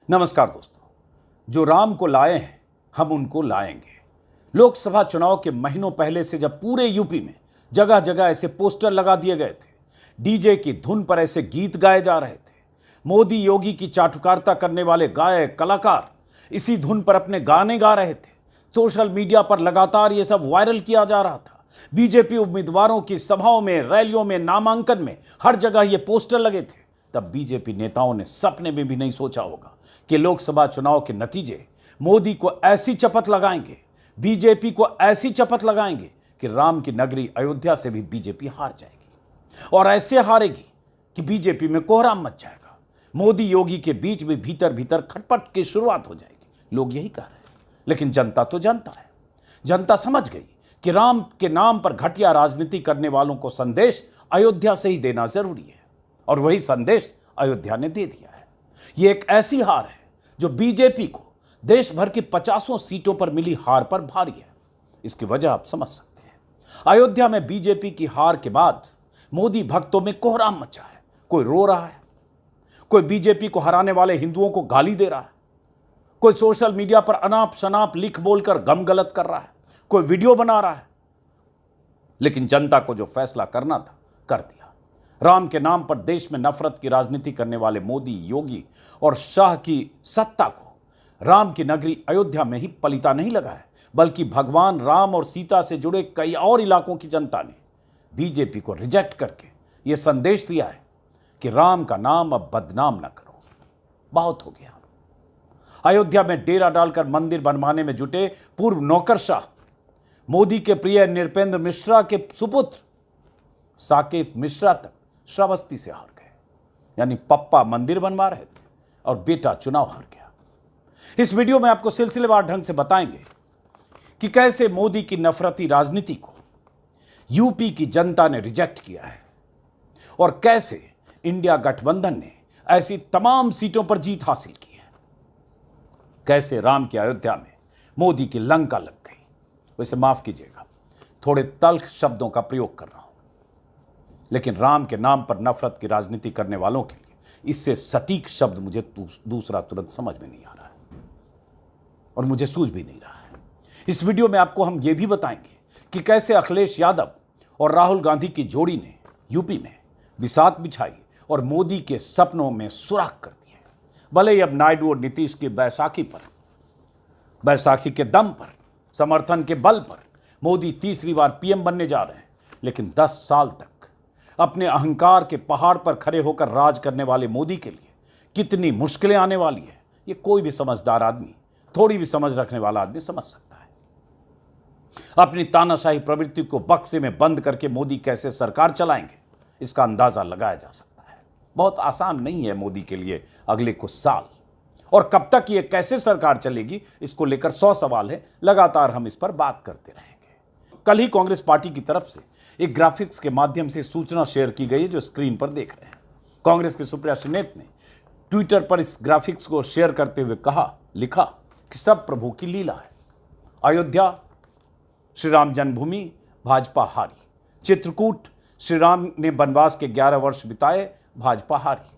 नमस्कार दोस्तों। जो राम को लाए हैं हम उनको लाएंगे। लोकसभा चुनाव के महीनों पहले से जब पूरे यूपी में जगह जगह ऐसे पोस्टर लगा दिए गए थे, डीजे की धुन पर ऐसे गीत गाए जा रहे थे, मोदी योगी की चाटुकारिता करने वाले गायक कलाकार इसी धुन पर अपने गाने गा रहे थे, सोशल मीडिया पर लगातार ये सब वायरल किया जा रहा था। बीजेपी उम्मीदवारों की सभाओं में, रैलियों में, नामांकन में हर जगह ये पोस्टर लगे थे। तब बीजेपी नेताओं ने सपने में भी नहीं सोचा होगा कि लोकसभा चुनाव के नतीजे मोदी को ऐसी चपत लगाएंगे, बीजेपी को ऐसी चपत लगाएंगे कि राम की नगरी अयोध्या से भी बीजेपी हार जाएगी, और ऐसे हारेगी कि बीजेपी में कोहराम मच जाएगा। मोदी योगी के बीच में भीतर भीतर खटपट की शुरुआत हो जाएगी। लोग यही कह रहे हैं, लेकिन जनता तो जानता है। जनता समझ गई कि राम के नाम पर घटिया राजनीति करने वालों को संदेश अयोध्या से ही देना जरूरी है, और वही संदेश अयोध्या ने दे दिया है। यह एक ऐसी हार है जो बीजेपी को देश भर की 50 सीटों पर मिली हार पर भारी है। इसकी वजह आप समझ सकते हैं। अयोध्या में बीजेपी की हार के बाद मोदी भक्तों में कोहराम मचा है। कोई रो रहा है, कोई बीजेपी को हराने वाले हिंदुओं को गाली दे रहा है, कोई सोशल मीडिया पर अनाप शनाप लिख बोलकर गम गलत कर रहा है, कोई वीडियो बना रहा है। लेकिन जनता को जो फैसला करना था कर दिया। राम के नाम पर देश में नफरत की राजनीति करने वाले मोदी, योगी और शाह की सत्ता को राम की नगरी अयोध्या में ही पलीता नहीं लगा है, बल्कि भगवान राम और सीता से जुड़े कई और इलाकों की जनता ने बीजेपी को रिजेक्ट करके यह संदेश दिया है कि राम का नाम अब बदनाम ना करो, बहुत हो गया। अयोध्या में डेरा डालकर मंदिर बनवाने में जुटे पूर्व नौकरशाह मोदी के प्रिय नृपेंद्र मिश्रा के सुपुत्र साकेत मिश्रा तक श्रावस्ती से हार गए। यानी पप्पा मंदिर बनवा रहे थे और बेटा चुनाव हार गया। इस वीडियो में आपको सिलसिलेवार ढंग से बताएंगे कि कैसे मोदी की नफरती राजनीति को यूपी की जनता ने रिजेक्ट किया है, और कैसे इंडिया गठबंधन ने ऐसी तमाम सीटों पर जीत हासिल की है। कैसे राम की अयोध्या में मोदी की लंका लग गई। वैसे माफ कीजिएगा, थोड़े तल्ख शब्दों का प्रयोग कर रहा हूं, लेकिन राम के नाम पर नफरत की राजनीति करने वालों के लिए इससे सटीक शब्द मुझे दूसरा तुरंत समझ में नहीं आ रहा है, और मुझे सूझ भी नहीं रहा है। इस वीडियो में आपको हम ये भी बताएंगे कि कैसे अखिलेश यादव और राहुल गांधी की जोड़ी ने यूपी में बिसात बिछाई और मोदी के सपनों में सुराख कर दिए। भले ही अब नायडू और नीतीश की बैसाखी के दम पर, समर्थन के बल पर मोदी तीसरी बार पीएम बनने जा रहे हैं, लेकिन 10 साल तक अपने अहंकार के पहाड़ पर खड़े होकर राज करने वाले मोदी के लिए कितनी मुश्किलें आने वाली है, ये कोई भी समझदार आदमी, थोड़ी भी समझ रखने वाला आदमी समझ सकता है। अपनी तानाशाही प्रवृत्ति को बक्से में बंद करके मोदी कैसे सरकार चलाएंगे, इसका अंदाजा लगाया जा सकता है। बहुत आसान नहीं है मोदी के लिए अगले कुछ साल, और कब तक ये कैसे सरकार चलेगी, इसको लेकर 100 सवाल है। लगातार हम इस पर बात करते रहेंगे। कल ही कांग्रेस पार्टी की तरफ से एक ग्राफिक्स के माध्यम से सूचना शेयर की गई है, जो स्क्रीन पर देख रहे हैं। कांग्रेस के सुप्रिया सुलेह ने ट्विटर पर इस ग्राफिक्स को शेयर करते हुए लिखा कि सब प्रभु की लीला है। अयोध्या श्री राम जन्मभूमि, भाजपा हारी। चित्रकूट श्री राम ने वनवास के 11 वर्ष बिताए, भाजपा हारी।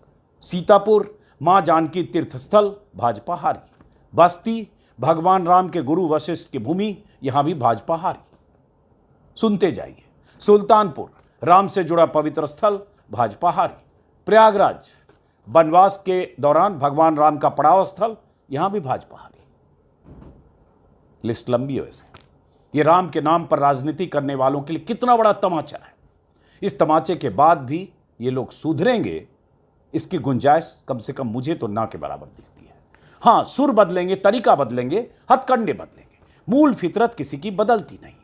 सीतापुर मां जानकी तीर्थस्थल, भाजपा हारी। बस्ती भगवान राम के गुरु वशिष्ठ की भूमि, यहां भी भाजपा हारी। सुनते जाइए। सुल्तानपुर राम से जुड़ा पवित्र स्थल, भाजपा हारी। प्रयागराज वनवास के दौरान भगवान राम का पड़ाव स्थल, यहां भी भाजपा हारी। लिस्ट लंबी है। वैसे ये राम के नाम पर राजनीति करने वालों के लिए कितना बड़ा तमाचा है। इस तमाचे के बाद भी ये लोग सुधरेंगे, इसकी गुंजाइश कम से कम मुझे तो ना के बराबर दिखती है। हां, सुर बदलेंगे, तरीका बदलेंगे, हथकंडे बदलेंगे, मूल फितरत किसी की बदलती नहीं है।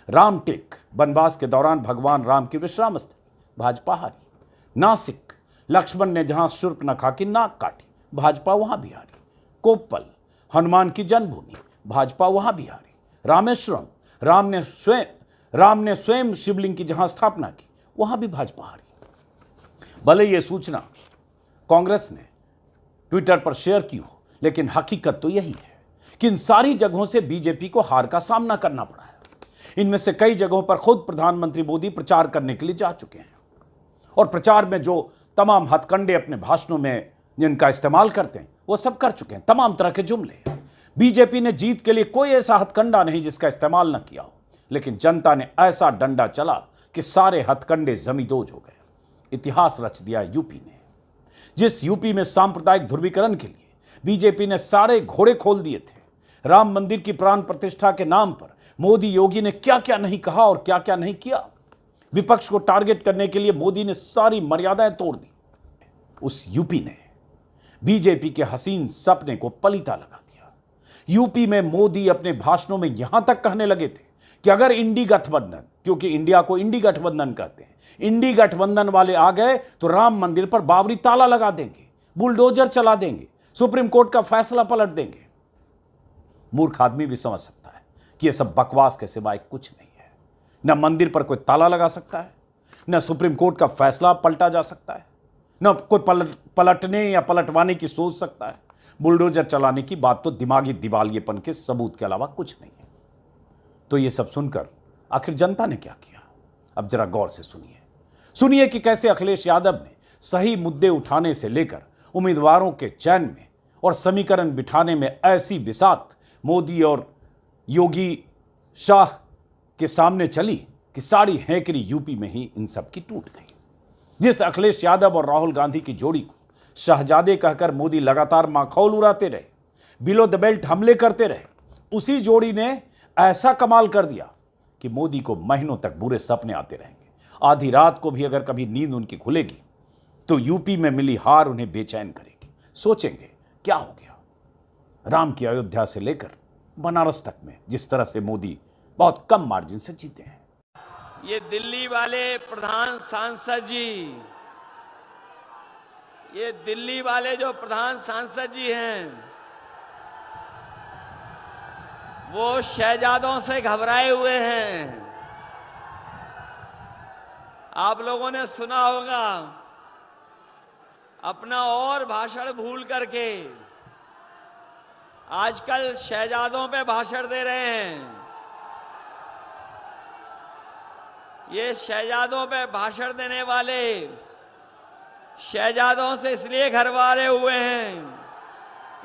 राम टेक वनवास के दौरान भगवान राम की विश्राम स्थल, भाजपा हारी। नासिक लक्ष्मण ने जहां शूर्पणखा की नाक काटी, भाजपा वहां भी हारी। कोप्पल हनुमान की जन्मभूमि, भाजपा वहां भी हारी। रामेश्वरम राम ने स्वयं शिवलिंग की जहां स्थापना की, वहां भी भाजपा हारी। भले यह सूचना कांग्रेस ने ट्विटर पर शेयर की हो, लेकिन हकीकत तो यही है कि इन सारी जगहों से बीजेपी को हार का सामना करना पड़ा है। इनमें से कई जगहों पर खुद प्रधानमंत्री मोदी प्रचार करने के लिए जा चुके हैं, और प्रचार में जो तमाम हथकंडे अपने भाषणों में जिनका इस्तेमाल करते हैं वो सब कर चुके हैं, तमाम तरह के जुमले। बीजेपी ने जीत के लिए कोई ऐसा हथकंडा नहीं जिसका इस्तेमाल न किया हो, लेकिन जनता ने ऐसा डंडा चला कि सारे हथकंडे जमींदोज हो गए। इतिहास रच दिया यूपी ने। जिस यूपी में सांप्रदायिक ध्रुवीकरण के लिए बीजेपी ने सारे घोड़े खोल दिए थे, राम मंदिर की प्राण प्रतिष्ठा के नाम पर मोदी योगी ने क्या क्या नहीं कहा और क्या क्या नहीं किया। विपक्ष को टारगेट करने के लिए मोदी ने सारी मर्यादाएं तोड़ दी। उस यूपी ने बीजेपी के हसीन सपने को पलीता लगा दिया। यूपी में मोदी अपने भाषणों में यहां तक कहने लगे थे कि अगर इंडी गठबंधन, क्योंकि इंडिया को इंडी गठबंधन कहते हैं, इंडी गठबंधन वाले आ गए तो राम मंदिर पर बाबरी ताला लगा देंगे, बुलडोजर चला देंगे, सुप्रीम कोर्ट का फैसला पलट देंगे। मूर्ख आदमी भी समझ सकता है कि यह सब बकवास के सिवाय कुछ नहीं है। न मंदिर पर कोई ताला लगा सकता है, न सुप्रीम कोर्ट का फैसला पलटा जा सकता है, न कोई पलटने या पलटवाने की सोच सकता है। बुलडोजर चलाने की बात तो दिमागी दिवालियेपन के सबूत के अलावा कुछ नहीं है। तो ये सब सुनकर आखिर जनता ने क्या किया, अब जरा गौर से सुनिए कि कैसे अखिलेश यादव ने सही मुद्दे उठाने से लेकर उम्मीदवारों के चयन में और समीकरण बिठाने में ऐसी बिसात मोदी और योगी शाह के सामने चली कि सारी हैकरी यूपी में ही इन सब की टूट गई। जिस अखिलेश यादव और राहुल गांधी की जोड़ी को शहजादे कहकर मोदी लगातार माखौल उड़ाते रहे, बिलो द बेल्ट हमले करते रहे, उसी जोड़ी ने ऐसा कमाल कर दिया कि मोदी को महीनों तक बुरे सपने आते रहेंगे। आधी रात को भी अगर कभी नींद उनकी खुलेगी तो यूपी में मिली हार उन्हें बेचैन करेगी। सोचेंगे क्या हो गया। राम की अयोध्या से लेकर बनारस तक में जिस तरह से मोदी बहुत कम मार्जिन से जीते हैं। ये दिल्ली वाले प्रधान सांसद जी, ये दिल्ली वाले जो प्रधान सांसद जी हैं, वो शहजादों से घबराए हुए हैं। आप लोगों ने सुना होगा, अपना और भाषण भूल करके आजकल शहजादों पे भाषण दे रहे हैं। ये शहजादों पे भाषण देने वाले शहजादों से इसलिए घरवारे हुए हैं,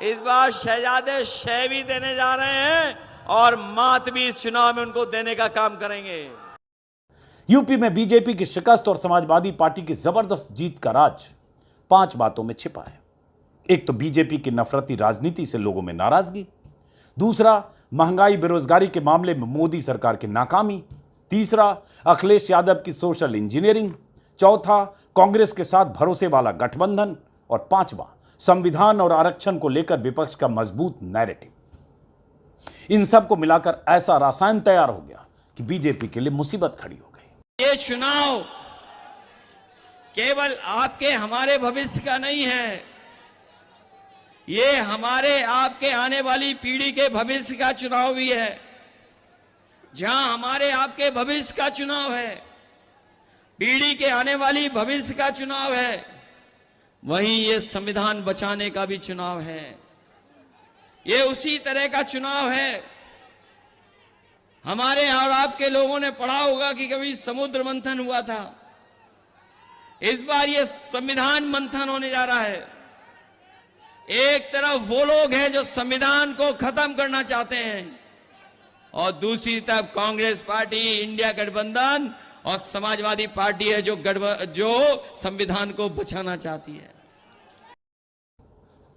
इस बार शहजादे शह भी देने जा रहे हैं और मात भी इस चुनाव में उनको देने का काम करेंगे। यूपी में बीजेपी की शिकस्त और समाजवादी पार्टी की जबरदस्त जीत का राज 5 बातों में छिपा है। एक तो बीजेपी की नफरती राजनीति से लोगों में नाराजगी, दूसरा महंगाई बेरोजगारी के मामले में मोदी सरकार की नाकामी, तीसरा अखिलेश यादव की सोशल इंजीनियरिंग, चौथा कांग्रेस के साथ भरोसे वाला गठबंधन और पांचवा संविधान और आरक्षण को लेकर विपक्ष का मजबूत नैरेटिव। इन सब को मिलाकर ऐसा रासायन तैयार हो गया कि बीजेपी के लिए मुसीबत खड़ी हो गई। ये चुनाव केवल आपके हमारे भविष्य का नहीं है, ये हमारे आपके आने वाली पीढ़ी के भविष्य का चुनाव भी है। जहां हमारे आपके भविष्य का चुनाव है, पीढ़ी के आने वाली भविष्य का चुनाव है, वहीं ये संविधान बचाने का भी चुनाव है। ये उसी तरह का चुनाव है। हमारे और आपके लोगों ने पढ़ा होगा कि कभी समुद्र मंथन हुआ था, इस बार ये संविधान मंथन होने जा रहा है। एक तरफ वो लोग हैं जो संविधान को खत्म करना चाहते हैं और दूसरी तरफ कांग्रेस पार्टी, इंडिया गठबंधन और समाजवादी पार्टी है जो संविधान को बचाना चाहती है।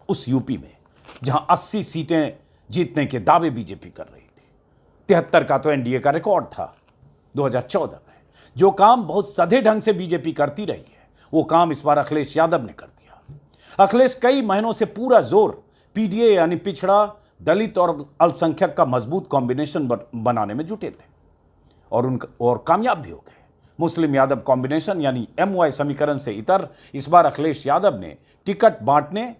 उस यूपी में जहां 80 सीटें जीतने के दावे बीजेपी कर रही थी, 73 का तो एनडीए का रिकॉर्ड था 2014 में। जो काम बहुत सधे ढंग से बीजेपी करती रही है, वो काम इस बार अखिलेश यादव ने कर दिया। अखिलेश कई महीनों से पूरा जोर पीडीए यानी पिछड़ा, दलित और अल्पसंख्यक का मजबूत कॉम्बिनेशन बनाने में जुटे थे और कामयाब भी हो गए। मुस्लिम यादव कॉम्बिनेशन यानी एमवाई समीकरण से इतर इस बार अखिलेश यादव ने टिकट बांटने,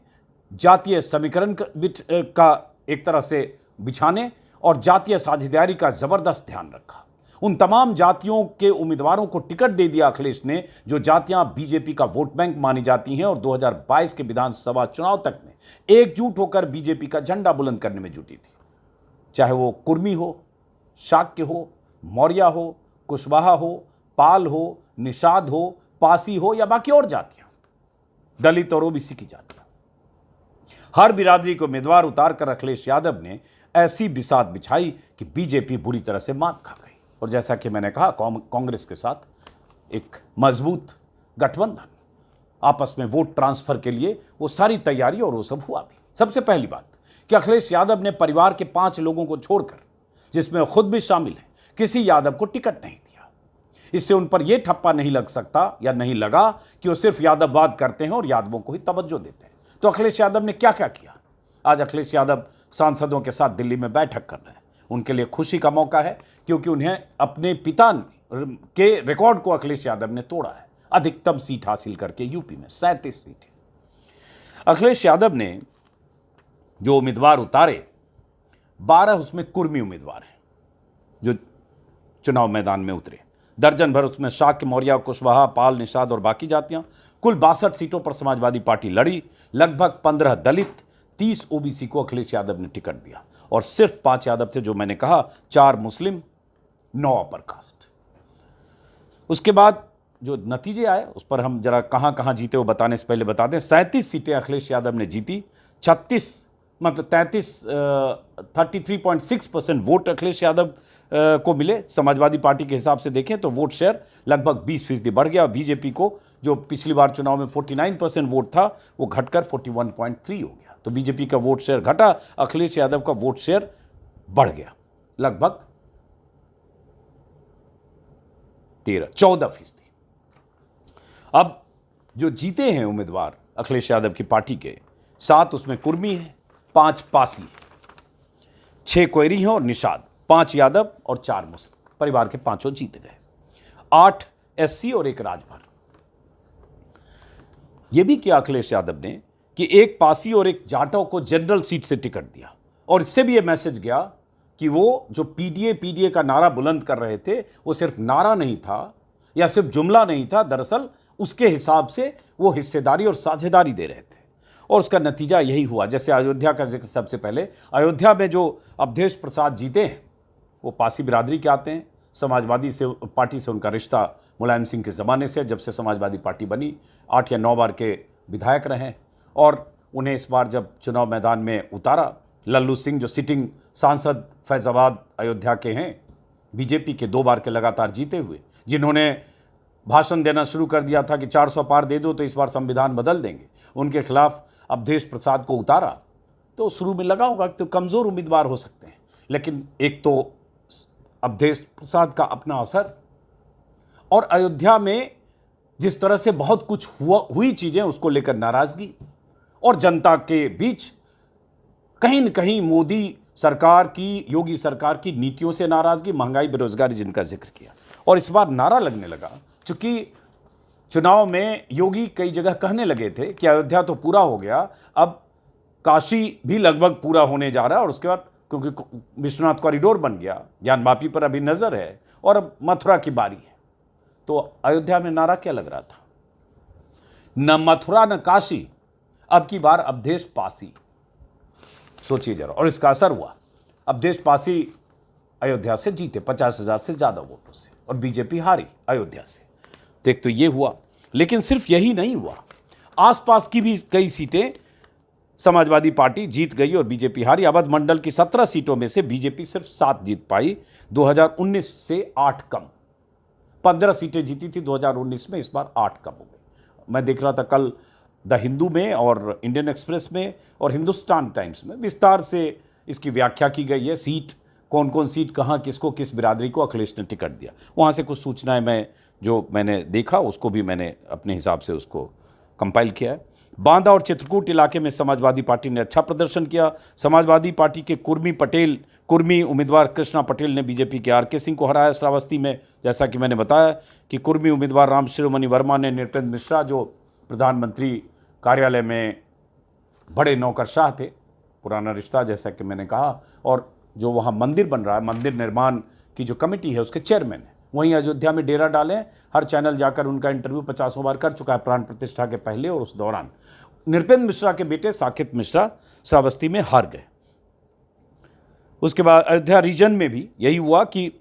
जातीय समीकरण का एक तरह से बिछाने और जातीय साझेदारी का जबरदस्त ध्यान रखा। उन तमाम जातियों के उम्मीदवारों को टिकट दे दिया अखिलेश ने जो जातियां बीजेपी का वोट बैंक मानी जाती हैं और 2022 के विधानसभा चुनाव तक में एकजुट होकर बीजेपी का झंडा बुलंद करने में जुटी थी। चाहे वो कुर्मी हो, शाक्य हो, मौर्य हो, कुशवाहा हो, पाल हो, निषाद हो, पासी हो या बाकी और जातियां, दलित और ओबीसी की जातियां। हर बिरादरी को उम्मीदवार उतारकर अखिलेश यादव ने ऐसी बिसात बिछाई कि बीजेपी बुरी तरह से मात खा गई। और जैसा कि मैंने कहा, कांग्रेस के साथ एक मजबूत गठबंधन, आपस में वोट ट्रांसफर के लिए वो सारी तैयारी, और वो सब हुआ भी। सबसे पहली बात कि अखिलेश यादव ने परिवार के 5 लोगों को छोड़कर, जिसमें खुद भी शामिल है, किसी यादव को टिकट नहीं दिया। इससे उन पर यह ठप्पा नहीं लग सकता या नहीं लगा कि वो सिर्फ यादववाद करते हैं और यादवों को ही तवज्जो देते हैं। तो अखिलेश यादव ने क्या क्या किया? आज अखिलेश यादव सांसदों के साथ दिल्ली में बैठक कर रहे हैं। उनके लिए खुशी का मौका है, क्योंकि उन्हें अपने पिता के रिकॉर्ड को अखिलेश यादव ने तोड़ा है, अधिकतम सीट हासिल करके यूपी में 37 सीटें। अखिलेश यादव ने जो उम्मीदवार उतारे, 12 उसमें कुर्मी उम्मीदवार हैं जो चुनाव मैदान में उतरे। दर्जन भर उसमें शाक्य, मौर्य, कुशवाहा, पाल, निषाद और बाकी जातियां। कुल 62 सीटों पर समाजवादी पार्टी लड़ी। लगभग 15 दलित, 30 ओबीसी को अखिलेश यादव ने टिकट दिया, और सिर्फ 5 यादव थे, जो मैंने कहा, 4 मुस्लिम, 9 अपर कास्ट। उसके बाद जो नतीजे आए उस पर हम जरा कहां कहां जीते वो बताने से पहले बता दें। 37 सीटें अखिलेश यादव ने जीती। 33.6% वोट अखिलेश यादव को मिले। समाजवादी पार्टी के हिसाब से देखें तो वोट शेयर लगभग 20% बढ़ गया। बीजेपी को, जो पिछली बार चुनाव में 49% वोट था, वो घटकर 41.3 हो गया। तो बीजेपी का वोट शेयर घटा, अखिलेश यादव का वोट शेयर बढ़ गया लगभग 14%। अब जो जीते हैं उम्मीदवार अखिलेश यादव की पार्टी के, 7 उसमें कुर्मी हैं, 5 पासी हैं, 6 कोयरी हैं और निषाद, 5 यादव और 4 मुस्लिम। परिवार के 5 जीत गए। 8 एससी और 1 राजभर। यह भी किया अखिलेश यादव ने कि 1 पासी और 1 जाटव को जनरल सीट से टिकट दिया, और इससे भी यह मैसेज गया कि वो जो पीडीए का नारा बुलंद कर रहे थे, वो सिर्फ नारा नहीं था या सिर्फ जुमला नहीं था, दरअसल उसके हिसाब से वो हिस्सेदारी और साझेदारी दे रहे थे। और उसका नतीजा यही हुआ। जैसे अयोध्या का जिक्र, सबसे पहले अयोध्या में जो अवधेश प्रसाद जीते हैं, वो पासी बिरादरी के आते हैं। समाजवादी से पार्टी से उनका रिश्ता मुलायम सिंह के ज़माने से, जब से समाजवादी पार्टी बनी, 8 या 9 बार के विधायक रहे। और उन्हें इस बार जब चुनाव मैदान में उतारा, लल्लू सिंह जो सिटिंग सांसद फैजाबाद अयोध्या के हैं, बीजेपी के 2 बार के लगातार जीते हुए, जिन्होंने भाषण देना शुरू कर दिया था कि 400 पार दे दो तो इस बार संविधान बदल देंगे, उनके खिलाफ अवधेश प्रसाद को उतारा। तो शुरू में लगा होगा कि तो कमज़ोर उम्मीदवार हो सकते हैं, लेकिन एक तो अवधेश प्रसाद का अपना असर, और अयोध्या में जिस तरह से बहुत कुछ हुई चीज़ें, उसको लेकर नाराज़गी, और जनता के बीच कहीं न कहीं मोदी सरकार की, योगी सरकार की नीतियों से नाराज़गी, महंगाई, बेरोजगारी, जिनका जिक्र किया। और इस बार नारा लगने लगा, चूंकि चुनाव में योगी कई जगह कहने लगे थे कि अयोध्या तो पूरा हो गया, अब काशी भी लगभग पूरा होने जा रहा है, और उसके बाद क्योंकि विश्वनाथ कॉरिडोर बन गया, ज्ञान-वापी पर अभी नज़र है, और अब मथुरा की बारी है। तो अयोध्या में नारा क्या लग रहा था? न मथुरा न काशी, अब की बार अवधेश पासी। सोचिए जरा, और इसका असर हुआ। अवधेश पासी अयोध्या से जीते 50,000 से ज़्यादा वोटों से, और बीजेपी हारी अयोध्या से। तो एक तो ये हुआ, लेकिन सिर्फ यही नहीं हुआ, आसपास की भी कई सीटें समाजवादी पार्टी जीत गई और बीजेपी हारी। अवध मंडल की 17 सीटों में से बीजेपी सिर्फ 7 जीत पाई, 2019 से 8 कम। 15 सीटें जीती थी 2019 में, इस बार 8 कम हो गई। मैं देख रहा था कल द हिंदू में और इंडियन एक्सप्रेस में और हिंदुस्तान टाइम्स में विस्तार से इसकी व्याख्या की गई है। सीट कौन कौन सीट कहाँ, किसको, किस बिरादरी को अखिलेश ने टिकट दिया, वहाँ से कुछ सूचनाएं जो मैंने देखा उसको भी मैंने अपने हिसाब से उसको कंपाइल किया है। बांदा और चित्रकूट इलाके में समाजवादी पार्टी ने अच्छा प्रदर्शन किया। समाजवादी पार्टी के कुर्मी उम्मीदवार कृष्णा पटेल ने बीजेपी के आर के सिंह को हराया श्रावस्ती में। जैसा कि मैंने बताया कि कुर्मी उम्मीदवार राम शिरोमणि वर्मा ने नृपेंद्र मिश्रा, जो प्रधानमंत्री कार्यालय में बड़े नौकरशाह थे, पुराना रिश्ता जैसा कि मैंने कहा, और जो वहाँ मंदिर बन रहा है, मंदिर निर्माण की जो कमेटी है उसके चेयरमैन है, वहीं अयोध्या में डेरा डाले। हर चैनल जाकर उनका इंटरव्यू 50 बार कर चुका है प्राण प्रतिष्ठा के पहले और उस दौरान। नृपेंद्र मिश्रा के बेटे साकेत मिश्रा श्रावस्ती में हार गए। उसके बाद अयोध्या रीजन में भी यही हुआ कि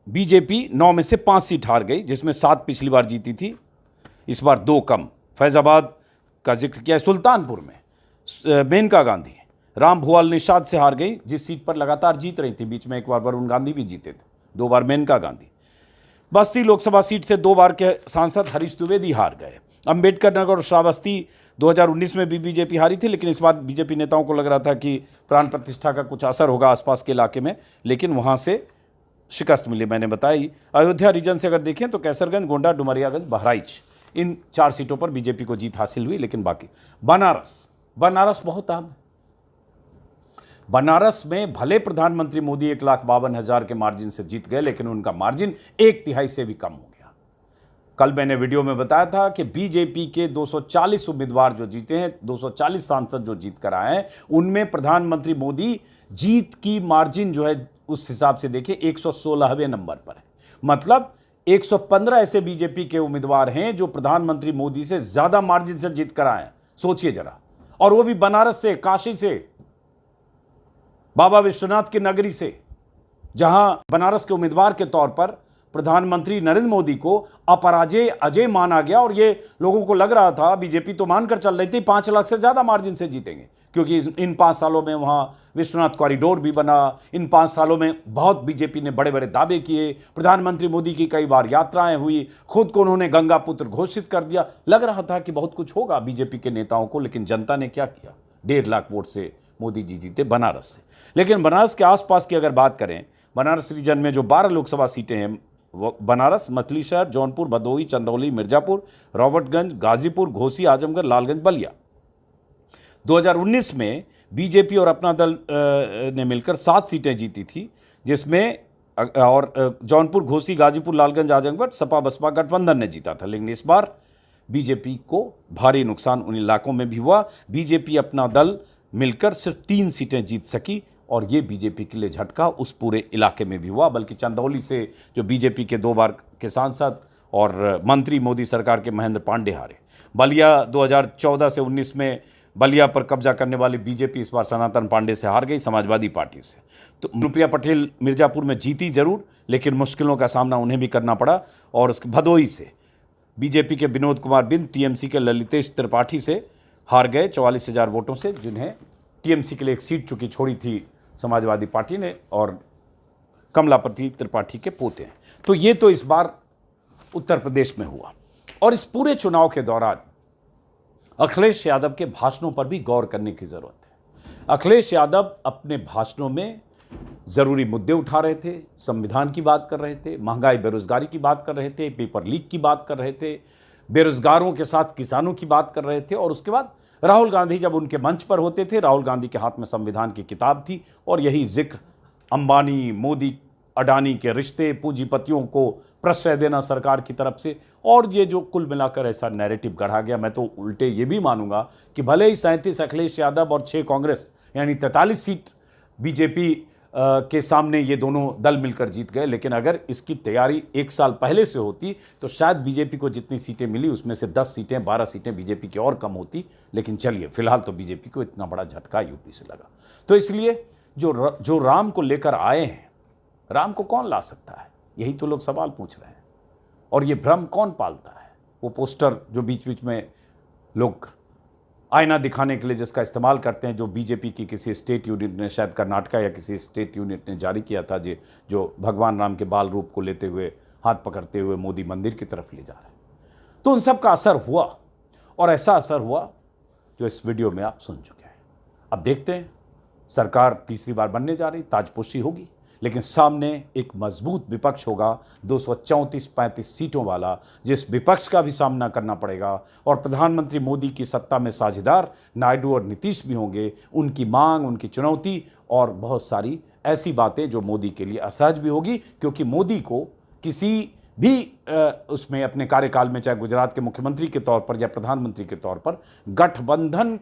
बीजेपी 9 में से 5 सीट हार गई, जिसमें 7 पिछली बार जीती थी, इस बार 2 कम। फैजाबाद का जिक्र किया है। सुल्तानपुर में मेनका गांधी राम भुआल निषाद से हार गई, जिस सीट पर लगातार जीत रही थी। बीच में एक बार वरुण गांधी भी जीते थे, 2 बार मेनका गांधी। बस्ती लोकसभा सीट से 2 बार के सांसद हरीश द्विवेदी हार गए। अंबेडकर नगर और श्रावस्ती 2019 में भी बीजेपी हारी थी, लेकिन इस बार बीजेपी नेताओं को लग रहा था कि प्राण प्रतिष्ठा का कुछ असर होगा आसपास के इलाके में, लेकिन वहां से शिकस्त मिली। मैंने बताई अयोध्या रीजन से अगर देखें तो कैसरगंज, गोंडा, डुमरियागंज, बहराइच, इन 4 सीटों पर बीजेपी को जीत हासिल हुई। लेकिन बाकी बनारस बहुत अहम है। बनारस में भले प्रधानमंत्री मोदी 1,52,000 के मार्जिन से जीत गए, लेकिन उनका मार्जिन 1/3 से भी कम हो गया। कल मैंने वीडियो में बताया था कि बीजेपी के 240 उम्मीदवार जो जीते हैं, 240 सांसद जो जीत कर आए हैं, उनमें प्रधानमंत्री मोदी जीत की मार्जिन जो है उस हिसाब से देखिए 116वें नंबर पर है। मतलब 115 ऐसे बीजेपी के उम्मीदवार हैं जो प्रधानमंत्री मोदी से ज्यादा मार्जिन से जीत कर आए हैं। सोचिए जरा, और वो भी बनारस से, काशी से, बाबा विश्वनाथ की नगरी से, जहां बनारस के उम्मीदवार के तौर पर प्रधानमंत्री नरेंद्र मोदी को अपराजय अजय माना गया। और ये लोगों को लग रहा था, बीजेपी तो मानकर चल रही थी 5 लाख से ज्यादा मार्जिन से जीतेंगे, क्योंकि इन 5 सालों में वहां विश्वनाथ कॉरिडोर भी बना। इन 5 सालों में बहुत बीजेपी ने बड़े बड़े दावे किए। प्रधानमंत्री मोदी की कई बार यात्राएं हुई, खुद को उन्होंने गंगा पुत्र घोषित कर दिया। लग रहा था कि बहुत कुछ होगा बीजेपी के नेताओं को, लेकिन जनता ने क्या किया, 1.5 लाख वोट से मोदी जी जीते बनारस से। लेकिन बनारस के आसपास की अगर बात करें, बनारस रीजन में जो 12 लोकसभा सीटें हैं, बनारस, मछलीशहर, जौनपुर, भदोही, चंदौली, मिर्जापुर, रॉबर्टगंज, गाजीपुर, घोसी, आजमगढ़, लालगंज, बलिया। 2019 में बीजेपी और अपना दल ने मिलकर 7 सीटें जीती थी, जिसमें और जौनपुर, घोसी, गाजीपुर, लालगंज, आजमगढ़ सपा बसपा गठबंधन ने जीता था। लेकिन इस बार बीजेपी को भारी नुकसान उन इलाकों में भी हुआ। बीजेपी अपना दल मिलकर सिर्फ 3 सीटें जीत सकी, और ये बीजेपी के लिए झटका उस पूरे इलाके में भी हुआ। बल्कि चंदौली से जो बीजेपी के 2 बार के सांसद और मंत्री मोदी सरकार के महेंद्र पांडे हारे। बलिया 2014 से 19 में बलिया पर कब्जा करने वाली बीजेपी इस बार सनातन पांडे से हार गई, समाजवादी पार्टी से। तो अनुप्रिया पटेल मिर्जापुर में जीती जरूर, लेकिन मुश्किलों का सामना उन्हें भी करना पड़ा। और उसके भदोही से बीजेपी के विनोद कुमार बिंद टीएमसी के ललितेश त्रिपाठी से हार गए 44,000 वोटों से, जिन्हें टीएमसी के लिए एक सीट चुकी छोड़ी थी समाजवादी पार्टी ने, और कमलापति त्रिपाठी के पोते हैं। तो ये तो इस बार उत्तर प्रदेश में हुआ। और इस पूरे चुनाव के दौरान अखिलेश यादव के भाषणों पर भी गौर करने की जरूरत है। अखिलेश यादव अपने भाषणों में जरूरी मुद्दे उठा रहे थे, संविधान की बात कर रहे थे, महंगाई बेरोजगारी की बात कर रहे थे, पेपर लीक की बात कर रहे थे, बेरोजगारों के साथ किसानों की बात कर रहे थे। और उसके बाद राहुल गांधी जब उनके मंच पर होते थे, राहुल गांधी के हाथ में संविधान की किताब थी, और यही जिक्र अंबानी, मोदी, अडानी के रिश्ते, पूंजीपतियों को प्रश्रय देना सरकार की तरफ से, और ये जो कुल मिलाकर ऐसा नैरेटिव गढ़ा गया। मैं तो उल्टे ये भी मानूंगा कि भले ही 37 अखिलेश यादव और 6 कांग्रेस, यानी 43 सीट बीजेपी के सामने ये दोनों दल मिलकर जीत गए, लेकिन अगर इसकी तैयारी 1 साल पहले से होती तो शायद बीजेपी को जितनी सीटें मिली उसमें से 10 सीटें, 12 सीटें बीजेपी की और कम होती। लेकिन चलिए, फिलहाल तो बीजेपी को इतना बड़ा झटका यूपी से लगा। तो इसलिए जो राम को लेकर आए हैं, राम को कौन ला सकता है, यही तो लोग सवाल पूछ रहे हैं। और ये भ्रम कौन पालता है? वो पोस्टर जो बीच बीच में लोग आईना दिखाने के लिए जिसका इस्तेमाल करते हैं, जो बीजेपी की किसी स्टेट यूनिट ने, शायद कर्नाटका या किसी स्टेट यूनिट ने जारी किया था, जो भगवान राम के बाल रूप को लेते हुए, हाथ पकड़ते हुए मोदी मंदिर की तरफ ले जा रहे हैं। तो उन सब का असर हुआ, और ऐसा असर हुआ जो इस वीडियो में आप सुन चुके हैं। अब देखते हैं, सरकार तीसरी बार बनने जा रही, ताजपोशी होगी, लेकिन सामने एक मजबूत विपक्ष होगा 234-35 सीटों वाला, जिस विपक्ष का भी सामना करना पड़ेगा। और प्रधानमंत्री मोदी की सत्ता में साझेदार नायडू और नीतीश भी होंगे। उनकी मांग, उनकी चुनौती और बहुत सारी ऐसी बातें जो मोदी के लिए असहज भी होगी, क्योंकि मोदी को किसी भी उसमें अपने कार्यकाल में, चाहे गुजरात के मुख्यमंत्री के तौर पर या प्रधानमंत्री के तौर पर, गठबंधन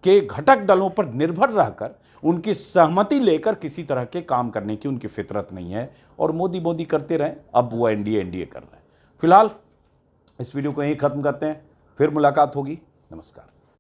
के घटक दलों पर निर्भर रहकर उनकी सहमति लेकर किसी तरह के काम करने की उनकी फितरत नहीं है। और मोदी करते रहें, अब वो एनडीए कर रहे हैं। फिलहाल इस वीडियो को यहीं ख़त्म करते हैं, फिर मुलाकात होगी। नमस्कार।